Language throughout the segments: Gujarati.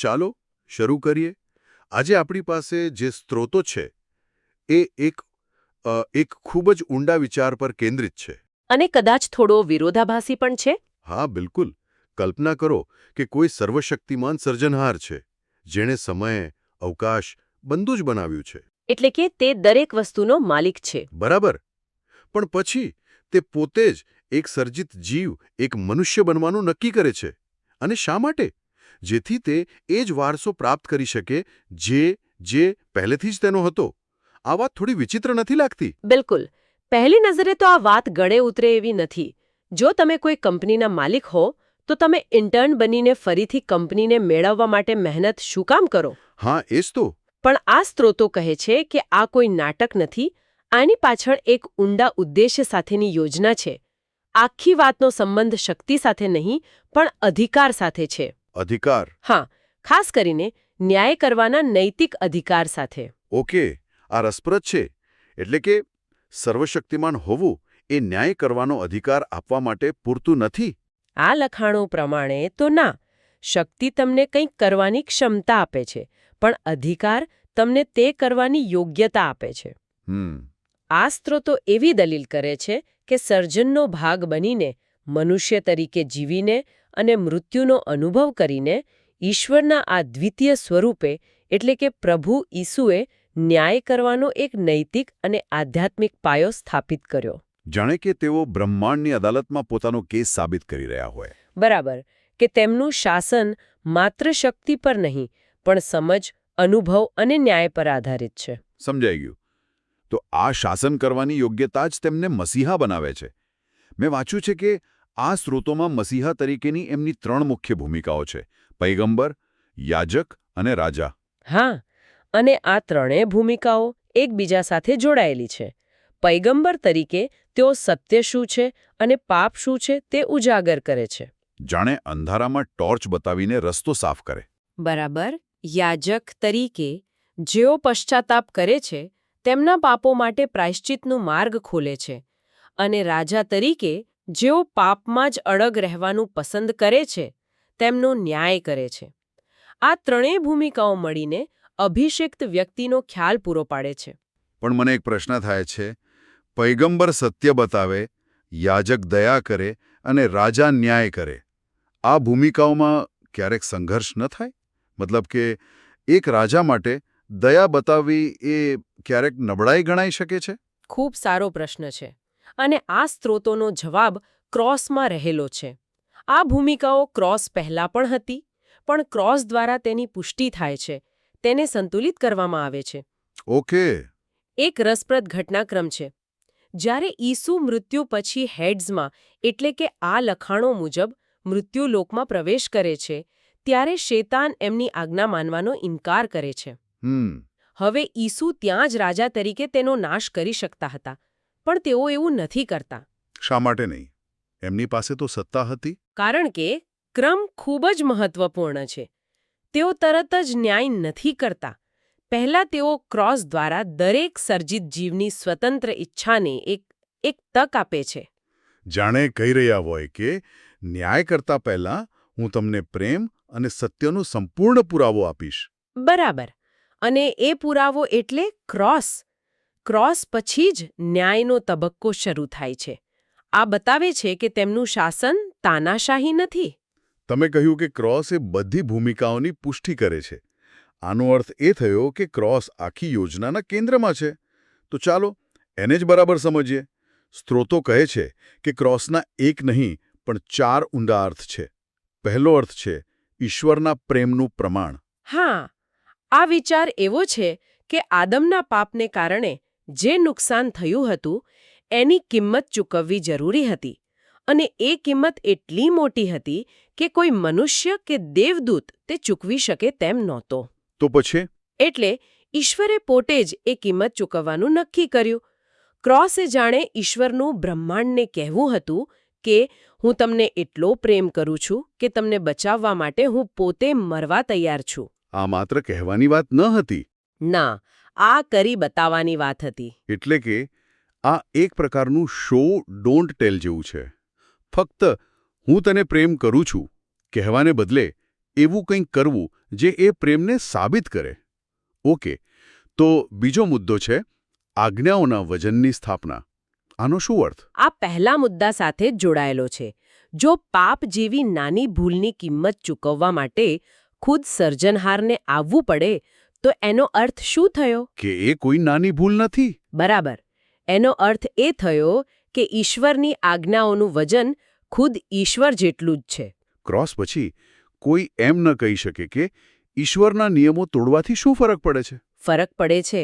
ચાલો શરૂ કરીએ. આજે આપણી પાસે જે સ્ત્રોતો છે એ એક ખૂબ જ ઊંડા વિચાર પર કેન્દ્રિત છે. અને કદાચ થોડો વિરોધાભાસી પણ છે. હા, બિલકુલ. કલ્પના કરો કે કોઈ સર્વશક્તિમાન સર્જનહાર છે, જેણે સમય, અવકાશ બધું જ બનાવ્યું છે. એટલે કે તે દરેક વસ્તુનો માલિક છે. બરાબર. પણ પછી તે પોતે જ એક સર્જિત જીવ, એક મનુષ્ય બનવાનું નક્કી કરે છે. અને શા માટે? જેથી તે એ જ વારસો પ્રાપ્ત કરી શકે જે પહેલેથી જ તેનો હતો. આ વાત થોડી વિચિત્ર નથી લાગતી? બિલકુલ. પહેલી નજરે તો આ વાત ગળે ઉતરે એવી નથી. જો તમે કોઈ કંપનીના માલિક હો તો તમે ઇન્ટર્ન બનીને ફરીથી કંપનીને મેળવવા માટે મહેનત શું કામ કરો? હા, એ જ તો. પણ આ સ્ત્રોતો કહે છે કે આ કોઈ નાટક નથી. આની પાછળ એક ઊંડા ઉદ્દેશ્ય સાથેની યોજના છે. આખી વાતનો સંબંધ શક્તિ સાથે નહીં, પણ અધિકાર સાથે છે. અધિકાર? હા, ખાસ કરીને ન્યાય કરવાના નૈતિક અધિકાર સાથે. ઓકે, આ રસપ્રદ છે. એટલે કે સર્વશક્તિમાન હોવું એ ન્યાય કરવાનો અધિકાર આપવા માટે પૂરતું નથી? આ લખાણો પ્રમાણે તો ના. શક્તિ તમને કંઈક કરવાની ક્ષમતા આપે છે, પણ અધિકાર તમને તે કરવાની યોગ્યતા આપે છે. આ સ્ત્રોતો એવી દલીલ કરે છે કે સર્જનનો ભાગ બનીને, મનુષ્ય તરીકે જીવીને અને મૃત્યુનો અનુભવ કરીને ઈશ્વરના આ દ્વિતીય સ્વરૂપે એટલે કે પ્રભુ ઈસુએ ન્યાય કરવાનો એક નૈતિક અને આધ્યાત્મિક પાયો સ્થાપિત કર્યો. જાણે કે તેઓ બ્રહ્માંડની અદાલતમાં પોતાનો કેસ સાબિત કરી રહ્યા હોય. બરાબર. કે તેમનું શાસન માત્ર શક્તિ પર નહીં, પણ સમજ, અનુભવ અને ન્યાય પર આધારિત છે. સમજાઈ ગયું. તો આ શાસન કરવાની યોગ્યતા જ તેમને મસીહા બનાવે છે. મેં વાંચ્યું છે કે આ સ્ત્રોતોમાં મસીહા તરીકેની એમની 3 મુખ્ય ભૂમિકાઓ છે: પૈગંબર, યાજક અને રાજા. હા, અને આ ત્રણેય ભૂમિકાઓ એકબીજા સાથે જોડાયેલી છે. પૈગંબર તરીકે તેઓ સત્ય શું છે અને પાપ શું છે તે ઉજાગર કરે છે. જાણે અંધારામાં ટોર્ચ બતાવીને રસ્તો સાફ કરે. બરાબર. યાજક તરીકે જેઓ પશ્ચાતાપ કરે છે તેમના પાપો માટે પ્રાયશ્ચિતનું માર્ગ ખોલે છે. અને રાજા તરીકે જેઓ પાપમાં જ અડગ રહેવાનું પસંદ કરે છે તેમનો ન્યાય કરે છે. આ ત્રણેય ભૂમિકાઓ મળીને અભિષિક્ત વ્યક્તિનો ખ્યાલ પૂરો પાડે છે. પણ મને એક પ્રશ્ન થાય છે. પૈગંબર સત્ય બતાવે, યાજક દયા કરે અને રાજા ન્યાય કરે. આ ભૂમિકાઓમાં ક્યારેક સંઘર્ષ ન થાય? મતલબ કે એક રાજા માટે દયા બતાવવી એ ક્યારેક નબળાઈ ગણાઈ શકે છે? ખૂબ સારો પ્રશ્ન છે. અને આ સ્ત્રોતોનો જવાબ ક્રોસમાં રહેલો છે. આ ભૂમિકાઓ ક્રોસ પહેલા પણ હતી, પણ ક્રોસ દ્વારા તેની પુષ્ટિ થાય છે. તેને સંતુલિત કરવામાં આવે છે. ઓકે. એક રસપ્રદ ઘટનાક્રમ છે. જ્યારે ઈસુ મૃત્યુ પછી હેડ્સમાં એટલે કે આ લખાણો મુજબ મૃત્યુલોકમાં પ્રવેશ કરે છે, ત્યારે શેતાન એમની આજ્ઞા માનવાનો ઇનકાર કરે છે. હવે ઈસુ ત્યાં જ રાજા તરીકે તેનો નાશ કરી શકતા હતા, પણ તેઓ એવું નથી કરતા. શા માટે નહીં? એમની પાસે તો સત્તા હતી. કારણ કે ક્રમ ખૂબ જ મહત્વપૂર્ણ છે. તેઓ તરત જ ન્યાય નથી કરતા. પહેલા તેઓ ક્રોસ દ્વારા દરેક સર્જિત જીવની સ્વતંત્ર ઈચ્છાને એક તક આપે છે. જાણે કહી રહ્યા હોય કે ન્યાય કરતા પહેલા હું તમને પ્રેમ અને સત્યનો સંપૂર્ણ પુરાવો આપીશ. બરાબર. અને એ પુરાવો એટલે ક્રોસ. ક્રોસ પછી જ ન્યાયનો તબક્કો શરૂ થાય છે. આ બતાવે છે કે તેમનું શાસન તાનાશાહી નથી. તમે કહ્યું કે ક્રોસ એ બધી ભૂમિકાઓની પુષ્ટિ કરે છે. આનો અર્થ એ થયો કે ક્રોસ આખી યોજનાના કેન્દ્રમાં છે. તો ચાલો એને જ બરાબર સમજીએ. સ્ત્રોતો કહે છે કે ક્રોસના એક નહીં પણ 4 ઊંડા અર્થ છે. પહેલો અર્થ છે ઈશ્વરના પ્રેમનું પ્રમાણ. હા, આ વિચાર એવો છે કે આદમના પાપને કારણે જે નુકસાન થયું હતું એની કિંમત ચૂકવવી જરૂરી હતી. અને એ કિંમત એટલી મોટી હતી કે કોઈ મનુષ્ય કે દેવદૂત તે ચૂકવી શકે તેમ નહોતો. તો પછી? એટલે ઈશ્વરે પોતે જ એ કિંમત ચૂકવવાનું નક્કી કર્યું. ક્રોસે જાણે ઈશ્વરનું બ્રહ્માંડને કહેવું હતું કે હું તમને એટલો પ્રેમ કરું છું કે તમને બચાવવા માટે હું પોતે મરવા તૈયાર છું. આ માત્ર કહેવાની વાત ન હતી. ના, આ કરી બતાવવાની વાત હતી. એટલે કે આ એક પ્રકારનું શો ડોન્ટ ટેલ જેવું છે. ફક્ત હું તને પ્રેમ કરું છું કહેવાને બદલે એવું કંઈક કરવું જે એ પ્રેમને સાબિત કરે. ઓકે, તો બીજો મુદ્દો છે આજ્ઞાઓના વજનની સ્થાપના. આનો શું અર્થ? આ પહેલા મુદ્દા સાથે જ જોડાયેલો છે. જો પાપ જેવી નાની ભૂલની કિંમત ચૂકવવા માટે ખુદ સર્જનહારને આવવું પડે તો એનો અર્થ શું થયો? કે એ કોઈ નાની ભૂલ નથી. બરાબર. એનો અર્થ એ થયો કે ઈશ્વરની આજ્ઞાઓનું વજન ખુદ ઈશ્વર જેટલું જ છે. ક્રોસ પછી કોઈ એમ ન કહી શકે કે ઈશ્વરના નિયમો તોડવાથી શું ફરક પડે છે? ફરક પડે છે.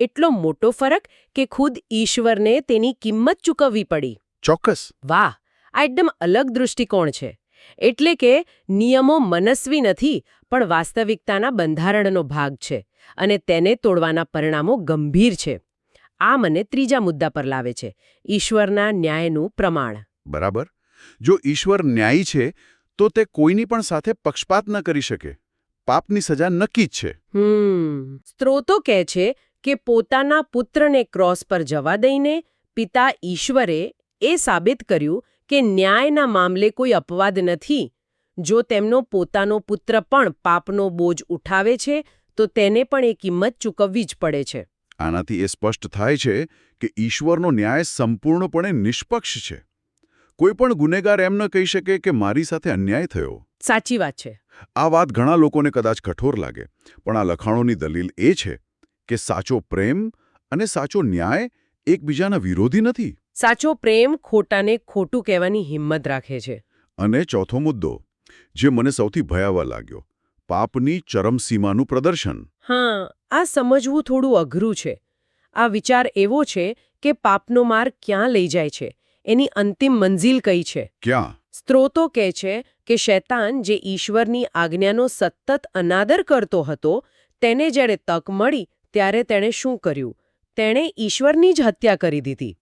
એટલો મોટો ફરક કે ખુદ ઈશ્વરને તેની કિંમત ચૂકવવી પડી. ચોક્કસ. વાહ, આ એકદમ અલગ દૃષ્ટિકોણ છે. એટલે કે નિયમો મનસ્વી નથી, પણ વાસ્તવિકતાના બંધારણનો ભાગ છે અને તેને તોડવાના પરિણામો ગંભીર છે. આ મને ત્રીજા મુદ્દા પર લાવે છે, ઈશ્વરના ન્યાયનું પ્રમાણ. બરાબર. જો ઈશ્વર ન્યાયી છે તો તે કોઈની પણ સાથે પક્ષપાત ન કરી શકે. પાપની સજા નક્કી જ છે. સ્ત્રોતો કહે છે કે પોતાના પુત્રને ક્રોસ પર જવા દઈને પિતા ઈશ્વરે એ સાબિત કર્યું કે ન્યાયના મામલે કોઈ અપવાદ નથી. જો તેમનો પોતાનો પુત્ર પણ પાપનો બોજ ઉઠાવે છે તો તેને પણ એ કિંમત ચૂકવવી જ પડે છે. આનાથી એ સ્પષ્ટ થાય છે કે ઈશ્વરનો ન્યાય સંપૂર્ણપણે નિષ્પક્ષ છે. કોઈ પણ ગુનેગાર એમ ન કહી શકે કે મારી સાથે અન્યાય થયો. સાચી વાત છે. આ વાત ઘણા લોકોને કદાચ કઠોર લાગે, પણ આ લખાણોની દલીલ એ છે કે સાચો પ્રેમ અને સાચો ન્યાય એકબીજાના વિરોધી નથી. સાચો પ્રેમ ખોટાને ખોટું કહેવાની હિંમત રાખે છે. અને ચોથો મુદ્દો, જે મને સૌથી ભયાવહ લાગ્યો, પાપની ચરમસીમાનું પ્રદર્શન. હા, આ સમજવું થોડું અઘરું છે. આ વિચાર એવો છે કે પાપનો માર્ગ ક્યાં લઈ જાય છે, એની અંતિમ મંઝિલ કઈ છે. ક્યાં? સ્ત્રોતો કહે છે કે શૈતાન, જે ઈશ્વરની આજ્ઞાનો સતત અનાદર કરતો હતો, તેને જ્યારે તક મળી ત્યારે તેણે શું કર્યું? તેણે ઈશ્વરની જ હત્યા કરી દીધી.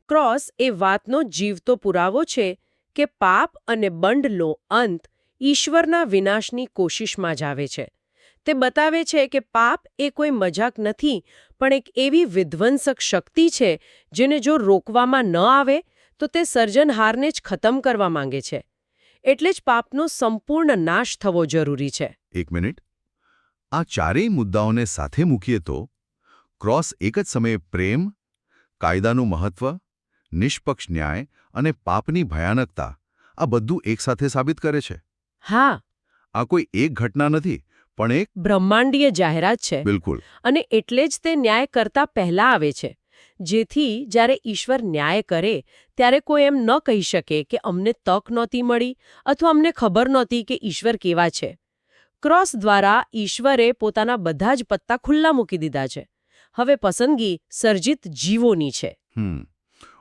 ક્રોસ એ વાતનો જીવતો પુરાવો છે કે પાપ અને બંડનો અંત ઈશ્વરના વિનાશની કોશિશમાં જ આવે છે. તે બતાવે છે કે પાપ એ કોઈ મજાક નથી, પણ એક એવી વિધ્વંસક શક્તિ છે જેને જો રોકવામાં ન આવે તો તે સર્જનહારને જ ખતમ કરવા માંગે છે. એટલે જ પાપનો સંપૂર્ણ નાશ થવો જરૂરી છે. એક મિનિટ. આ ચારેય મુદ્દાઓને સાથે મૂકીએ તો ક્રોસ એક જ સમયે પ્રેમ, કાયદાનું મહત્વ, નિષ્પક્ષ ન્યાય અને પાપની ભયાનકતા આ બધું એકસાથે સાબિત કરે છે. હા, આ કોઈ એક ઘટના નથી, પણ એક બ્રહ્માંડીય જાહેરાત છે. બિલકુલ. અને એટલે જ તે ન્યાય કરતા પહેલા આવે છે, જેથી જ્યારે ઈશ્વર ન્યાય કરે ત્યારે કોઈ એમ ન કહી શકે કે અમને તક નહોતી મળી અથવા અમને ખબર નહોતી કે ઈશ્વર કેવા છે. ક્રોસ દ્વારા ઈશ્વરે પોતાના બધા જ પત્તા ખુલ્લા મૂકી દીધા છે. હવે પસંદગી સર્જિત જીવોની છે.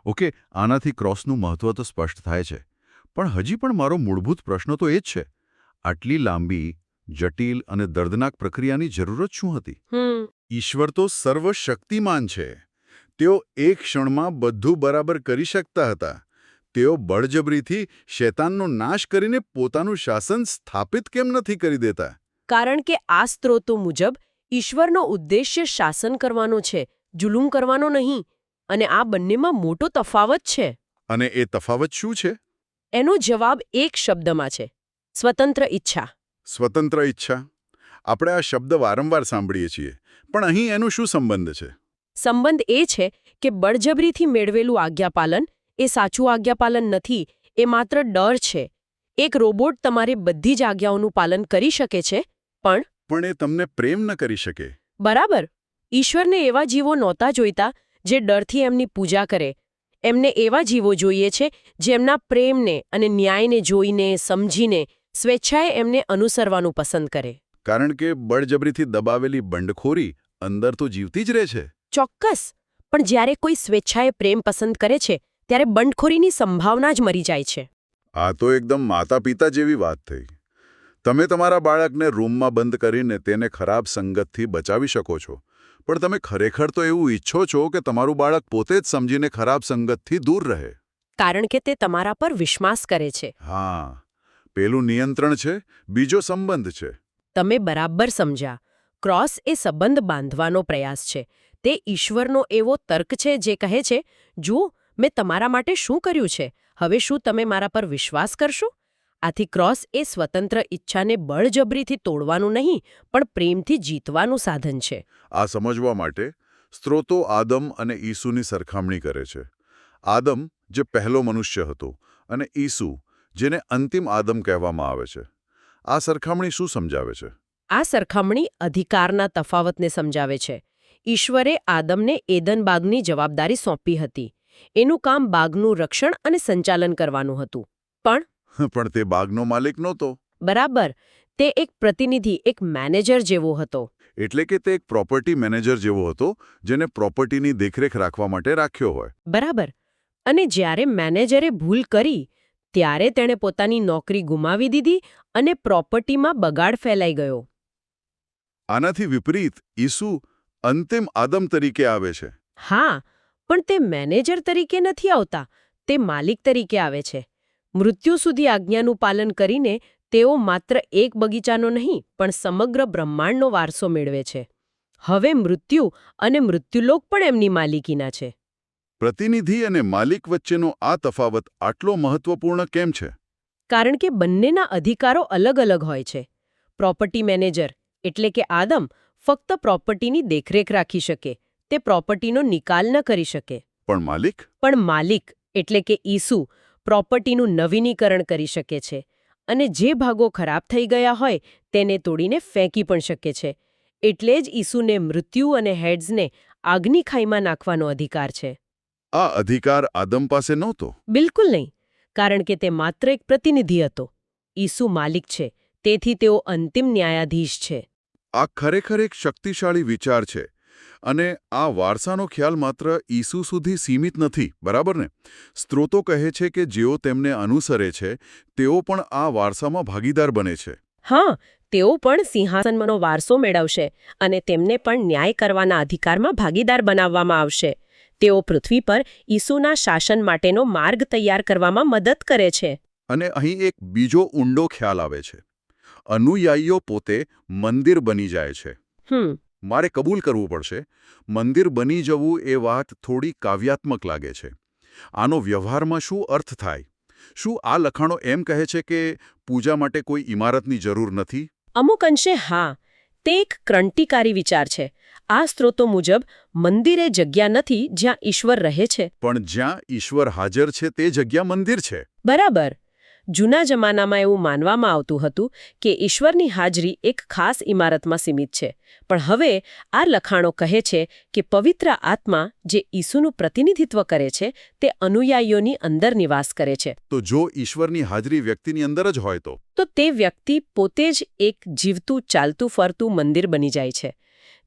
ઓકે, આનાથી ક્રોસનું મહત્વ તો સ્પષ્ટ થાય છે, પણ હજી પણ મારો મૂળભૂત પ્રશ્ન તો એ જ છે, આટલી લાંબી, જટિલ અને દર્દનાક પ્રક્રિયાની જરૂરત શું હતી? ઈશ્વર તો સર્વશક્તિમાન છે. તેઓ એક ક્ષણમાં બધું બરાબર કરી શકતા હતા. તેઓ બળજબરીથી શૈતાનનો નાશ કરીને પોતાનું શાસન સ્થાપિત કેમ નથી કરી દેતા? કારણ કે આ સ્ત્રોતો મુજબ ઈશ્વરનો ઉદ્દેશ્ય શાસન કરવાનો છે, જુલુમ કરવાનો નહીં. અને આ બંનેમાં મોટો તફાવત છે. અને એ તફાવત શું છે? એનો જવાબ એક શબ્દમાં છે: સ્વતંત્ર ઈચ્છા. સ્વતંત્ર ઈચ્છા. આપણે આ શબ્દ વારંવાર સાંભળીએ છીએ, પણ અહીં એનો શું સંબંધ છે? સંબંધ એ છે કે બળજબરીથી મેળવેલું આજ્ઞાપાલન એ સાચું આજ્ઞાપાલન નથી, એ માત્ર ડર છે. એક રોબોટ તમારી બધી જ આજ્ઞાઓનું પાલન કરી શકે છે, પણ એ તમને પ્રેમ ન કરી શકે. બરાબર. ઈશ્વરને એવા જીવો નહોતા જોઈતા જે ડરથી એમની પૂજા કરે. એમને એવા જીવો જોઈએ છે જેમના પ્રેમને અને ન્યાયને જોઈને, સમજીને સ્વેચ્છાએ એમને અનુસરવાનું પસંદ કરે. કારણ કે બળજબરીથી દબાવેલી બંડખોરી અંદર તો જીવતી જ રહે છે. ચોક્કસ. પણ જ્યારે કોઈ સ્વેચ્છાએ પ્રેમ પસંદ કરે છે ત્યારે બંડખોરીની સંભાવના જ મરી જાય છે. આ તો એકદમ માતા પિતા જેવી વાત થઈ. તમે તમારા બાળકને રૂમમાં બંધ કરીને તેને ખરાબ સંગતથી બચાવી શકો છો, પણ તમે ખરેખર તો એવું ઈચ્છો છો કે તમારું બાળક પોતે જ સમજીને ખરાબ સંગતથી દૂર રહે. કારણ કે તે તમારા પર વિશ્વાસ કરે છે. હા, પેલું નિયંત્રણ છે, બીજો સંબંધ છે. તમે બરાબર સમજ્યા. ક્રોસ એ સંબંધ બાંધવાનો પ્રયાસ છે. તે ઈશ્વરનો એવો તર્ક છે જે કહે છે, જુઓ, મેં તમારા માટે શું કર્યું છે, હવે શું તમે મારા પર વિશ્વાસ કરશો? આથી ક્રોસ એ સ્વતંત્ર ઈચ્છાને બળજબરીથી તોડવાનું નહીં પણ પ્રેમથી જીતવાનું સાધન છે. આ સમજવા માટે સ્ત્રોતો આદમ અને ઈસુની સરખામણી કરે છે. આદમ જે પહેલો મનુષ્ય હતો અને ઈસુ જેને અંતિમ આદમ કહેવામાં આવે છે. આ સરખામણી શું સમજાવે છે? આ સરખામણી અધિકારના તફાવતને સમજાવે છે. ઈશ્વરે આદમને એદન બાગની જવાબદારી સોંપી હતી. એનું કામ બાગનું રક્ષણ અને સંચાલન કરવાનું હતું. પણ તે બાગનો માલિક નહોતો. બરાબર, તે એક પ્રતિનિધિ, એક મેનેજર જેવો હતો. એટલે કે તે એક પ્રોપર્ટી મેનેજર જેવો હતો જેને પ્રોપર્ટીની દેખરેખ રાખવા માટે રાખ્યો હોય. બરાબર. અને જ્યારે મેનેજરે ભૂલ કરી ત્યારે તેણે પોતાની નોકરી ગુમાવી દીધી અને પ્રોપર્ટીમાં બગાડ ફેલાઈ ગયો. આનાથી વિપરીત ઈસુ અંતિમ આદમ તરીકે આવે છે. હા, પણ તે મેનેજર તરીકે નથી આવતા, તે માલિક તરીકે આવે છે. મૃત્યુ સુધી આજ્ઞાનું પાલન કરીને તેઓ માત્ર એક બગીચાનો નહીં પણ સમગ્ર બ્રહ્માંડનો વારસો મેળવે છે. હવે મૃત્યુ અને મૃત્યુલોક પણ એમની માલિકીના છે. પ્રતિનિધિ અને માલિક વચ્ચેનો આ તફાવત આટલો મહત્વપૂર્ણ કેમ છે? કારણ કે બંનેના અધિકારો અલગ અલગ હોય છે. પ્રોપર્ટી મેનેજર એટલે કે આદમ ફક્ત પ્રોપર્ટીની દેખરેખ રાખી શકે, તે પ્રોપર્ટીનો નિકાલ ન કરી શકે. પણ માલિક એટલે કે ઈસુ પ્રોપર્ટીનું નવીનીકરણ કરી શકે છે અને જે ભાગો ખરાબ થઈ ગયા હોય તેને તોડીને ફેંકી પણ શકે છે. એટલે જ ઈસુને મૃત્યુ અને હેડ્સને આગની ખાઈમાં નાખવાનો અધિકાર છે. આ અધિકાર આદમ પાસે નહોતો. બિલકુલ નહીં, કારણ કે તે માત્ર એક પ્રતિનિધિ હતો. ઈસુ માલિક છે, તેથી તેઓ અંતિમ ન્યાયાધીશ છે. આ ખરેખર એક શક્તિશાળી વિચાર છે. અને આ વારસાનો ખ્યાલ માત્ર ઈસુ સુધી સીમિત નથી, બરાબર ને? સ્ત્રોતો કહે છે કે જેઓ તેમને અનુસરે છે તેઓ પણ આ વારસામાં ભાગીદાર બને છે. હા, તેઓ પણ સિંહાસનનો વારસો મેળવશે અને તેમને પણ ન્યાય કરવાના અધિકારમાં ભાગીદાર બનાવવામાં આવશે. તેઓ પૃથ્વી પર ઈસુના શાસન માટેનો માર્ગ તૈયાર કરવામાં મદદ કરે છે. અને અહીં એક બીજો ઊંડો ખ્યાલ આવે છે. અનુયાયીઓ પોતે મંદિર બની જાય છે. મારે કબૂલ કરવું પડશે, મંદિર બની જવું એ વાત થોડી કાવ્યાત્મક લાગે છે. આનો વ્યવહારમાં શું અર્થ થાય? શું આ લખાણો એમ કહે છે કે પૂજા માટે કોઈ ઇમારતની જરૂર નથી? અમુક અંશે હા. તે એક ક્રાંતિકારી વિચાર છે. આ સ્ત્રોતો મુજબ મંદિર એ જગ્યા નથી જ્યાં ઈશ્વર રહે છે. પણ જ્યાં ઈશ્વર હાજર છે તે જગ્યા મંદિર છે. બરાબર. જૂના જમાનામાં એવું માનવામાં આવતું હતું કે ઈશ્વરની હાજરી એક ખાસ ઇમારતમાં સીમિત છે. પણ હવે આ લખાણો કહે છે કે પવિત્ર આત્મા જે ઈસુનું પ્રતિનિધિત્વ કરે છે તે અનુયાયીઓની અંદર નિવાસ કરે છે. તો જો ઈશ્વરની હાજરી વ્યક્તિની અંદર જ હોય તો તે વ્યક્તિ પોતે જ એક જીવતું ચાલતું ફરતું મંદિર બની જાય છે.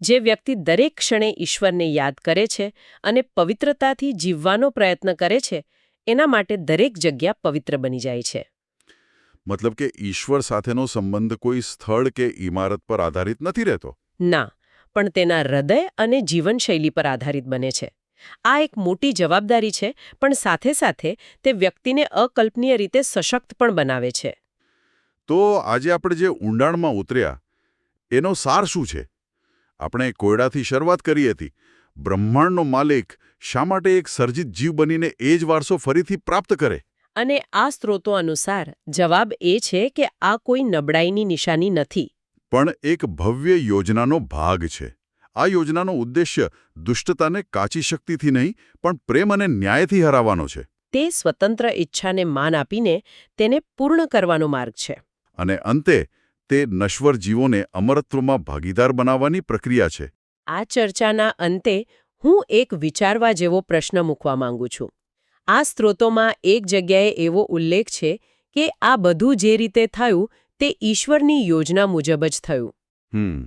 જે વ્યક્તિ દરેક ક્ષણે ઈશ્વરને યાદ કરે છે અને પવિત્રતાથી જીવવાનો પ્રયત્ન કરે છે એના માટે દરેક જગ્યા પવિત્ર બની જાય છે. મતલબ કે ઈશ્વર સાથેનો સંબંધ કોઈ સ્થળ કે ઇમારત પર આધારિત નથી રહેતો? ના, પણ તેના હૃદય અને જીવનશૈલી પર આધારિત બને છે. આ એક મોટી જવાબદારી છે, પણ સાથે સાથે તે વ્યક્તિને અકલ્પનીય રીતે સશક્ત પણ બનાવે છે. તો આજે આપણે જે ઊંડાણમાં ઉતર્યા એનો સાર શું છે? આપણે કોયડાથી શરૂઆત કરી હતી. બ્રહ્માંડનો માલિક શા માટે એક સર્જિત જીવ બનીને એ જ વારસો ફરીથી પ્રાપ્ત કરે? અને આ સ્ત્રોતો અનુસાર જવાબ એ છે કે આ કોઈ નબળાઈની નિશાની નથી, પણ એક ભવ્ય યોજનાનો ભાગ છે. આ યોજનાનો ઉદ્દેશ્ય દુષ્ટતાને કાચી શક્તિથી નહીં પણ પ્રેમ અને ન્યાયથી હરાવવાનો છે. તે સ્વતંત્ર ઈચ્છાને માન આપીને તેને પૂર્ણ કરવાનો માર્ગ છે. અને અંતે તે નશ્વર જીવોને અમરત્વમાં ભાગીદાર બનાવવાની પ્રક્રિયા છે. આ ચર્ચાના અંતે હું એક વિચારવા જેવો પ્રશ્ન મૂકવા માંગુ છું. આ સ્ત્રોતોમાં એક જગ્યાએ એવો ઉલ્લેખ છે કે આ બધું જે રીતે થયું તે ઈશ્વરની યોજના મુજબ જ થયું.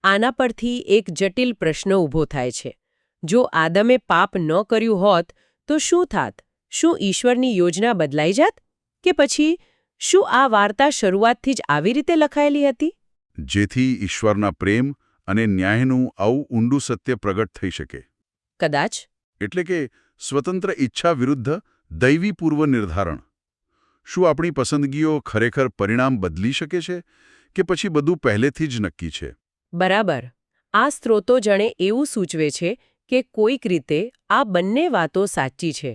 આના પરથી એક જટિલ પ્રશ્ન ઊભો થાય છે. જો આદમે પાપ ન કર્યું હોત તો શું થાત? શું ઈશ્વરની યોજના બદલાઈ જાત? કે પછી શું આ વાર્તા શરૂઆતથી જ આવી રીતે લખાયેલી હતી? જેથી ઈશ્વરના પ્રેમ અને ન્યાયનું આવું ઊંડું સત્ય પ્રગટ થઈ શકે. કદાચ. એટલે કે સ્વતંત્ર ઈચ્છા વિરુદ્ધ દૈવી પૂર્વ નિર્ધારણ. શું આપણી પસંદગીઓ ખરેખર પરિણામ બદલી શકે છે કે પછી બધું પહેલેથી જ નક્કી છે? બરાબર. આ સ્ત્રોતો જાણે એવું સૂચવે છે કે કોઈક રીતે આ બંને વાતો સાચી છે.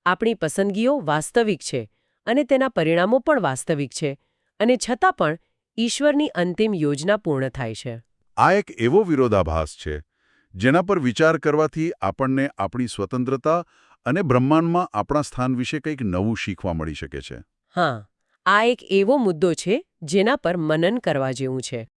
આપણી પસંદગીઓ વાસ્તવિક છે અને તેના પરિણામો પણ વાસ્તવિક છે, અને છતાં પણ ઈશ્વરની અંતિમ યોજના પૂર્ણ થાય છે. આ એક એવો વિરોધાભાસ છે જેના પર વિચાર કરવાથી આપણને આપણી સ્વતંત્રતા અને બ્રહ્માંડમાં આપણા સ્થાન વિશે કંઈક નવું શીખવા મળી શકે છે. હા, આ એક એવો મુદ્દો છે જેના પર મનન કરવા જેવું છે.